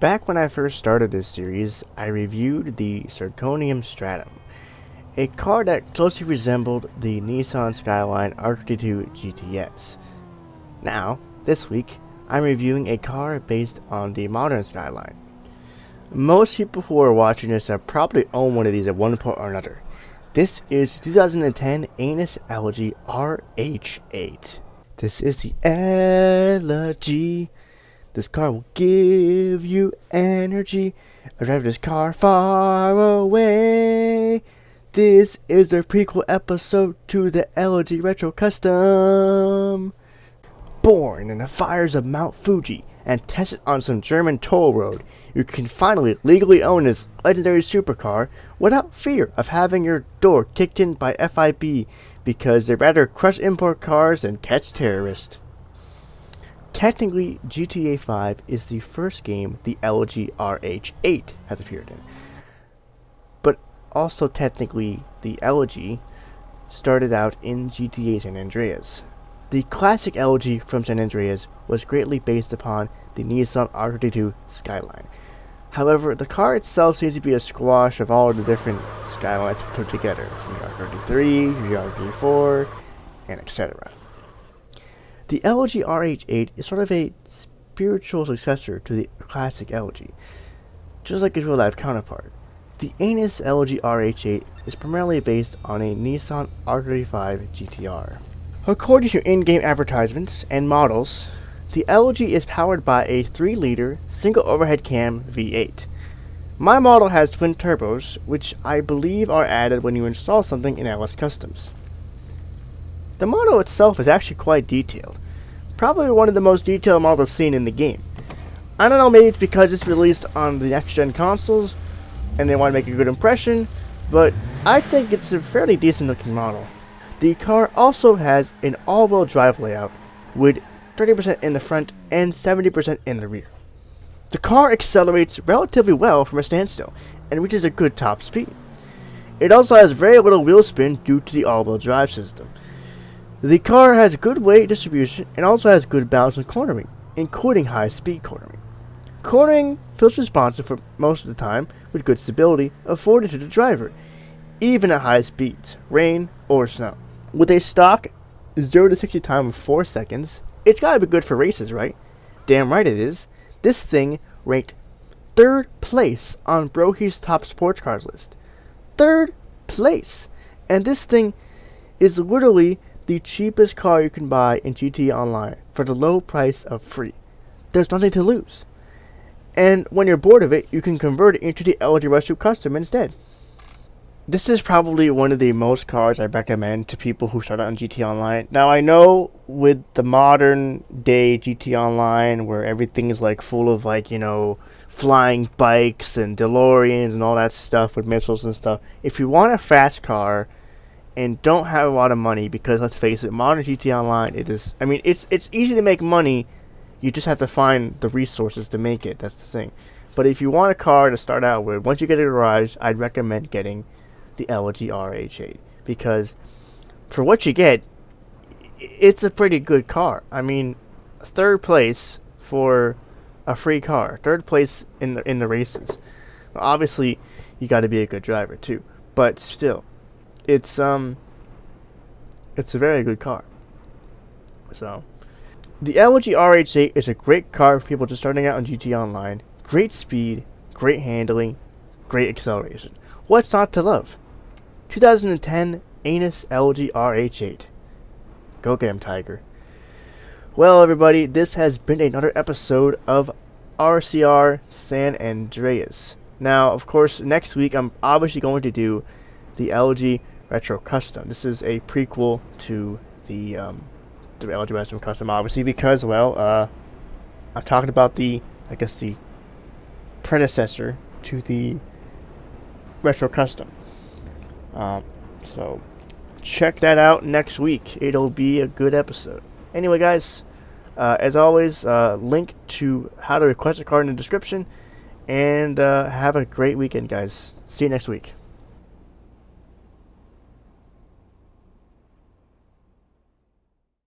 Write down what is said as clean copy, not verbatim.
Back when I first started this series, I reviewed the Zirconium Stratum, a car that closely resembled the Nissan Skyline R32 GTS. Now, this week, I'm reviewing a car based on the modern Skyline. Most people who are watching this have probably owned one of these at one point or another. This is 2010 Anus Elegy RH8. This is the Elegy. This car will give you energy. I drive this car far away. This is the prequel episode to the Elegy Retro Custom. Born in the fires of Mount Fuji and tested on some German toll road, you can finally legally own this legendary supercar without fear of having your door kicked in by FIB because they'd rather crush import cars than catch terrorists. Technically, GTA 5 is the first game the Elegy RH8 has appeared in. But also technically, the Elegy started out in GTA San Andreas. The classic Elegy from San Andreas was greatly based upon the Nissan R32 Skyline. However, the car itself seems to be a squash of all the different Skylines put together, from the R33, the R34, and etc. The Elegy RH8 is sort of a spiritual successor to the classic Elegy, just like its real-life counterpart. The Anus Elegy RH8 is primarily based on a Nissan R35 GTR. According to in-game advertisements and models, the Elegy is powered by a 3-liter single overhead cam V8. My model has twin turbos, which I believe are added when you install something in LS Customs. The model itself is actually quite detailed. Probably one of the most detailed models seen in the game. I don't know, maybe it's because it's released on the next-gen consoles and they want to make a good impression, but I think it's a fairly decent looking model. The car also has an all-wheel drive layout with 30% in the front and 70% in the rear. The car accelerates relatively well from a standstill and reaches a good top speed. It also has very little wheel spin due to the all-wheel drive system. The car has good weight distribution and also has good balance and cornering, including high-speed cornering. Cornering feels responsive for most of the time with good stability afforded to the driver, even at high speeds, rain or snow. With a stock 0 to 60 time of 4 seconds, it's gotta be good for races, right? Damn right it is. This thing ranked 3rd place on Brohy's top sports cars list. 3rd place! And this thing is literally the cheapest car you can buy in GTA Online for the low price of free. There's nothing to lose. And when you're bored of it, you can convert it into the Elegy Retro Custom instead. This is probably one of the most cars I recommend to people who start out in GTA Online. Now I know with the modern day GTA Online where everything is like full of flying bikes and DeLoreans and all that stuff with missiles and stuff. If you want a fast car and don't have a lot of money, because let's face it, modern GTA Online, it's easy to make money, you just have to find the resources to make it, that's the thing. But if you want a car to start out with, once you get a garage, I'd recommend getting the Elegy RH8, because for what you get, it's a pretty good car. 3rd place for a free car, 3rd place in the races. Obviously, you got to be a good driver too, but still, it's a very good car. So, the Elegy RH8 is a great car for people just starting out on GTA Online. Great speed, great handling, great acceleration. What's not to love? 2010 Anus Elegy RH8. Go get him, Tiger. Well, everybody, this has been another episode of RCR San Andreas. Now, of course, next week I'm obviously going to do the Elegy Retro Custom. This is a prequel to the Elegy Retro Custom, obviously, because, I'm talking about the predecessor to the Retro Custom. So check that out next week. It'll be a good episode. Anyway, guys, as always, link to how to request a card in the description, and have a great weekend, guys. See you next week.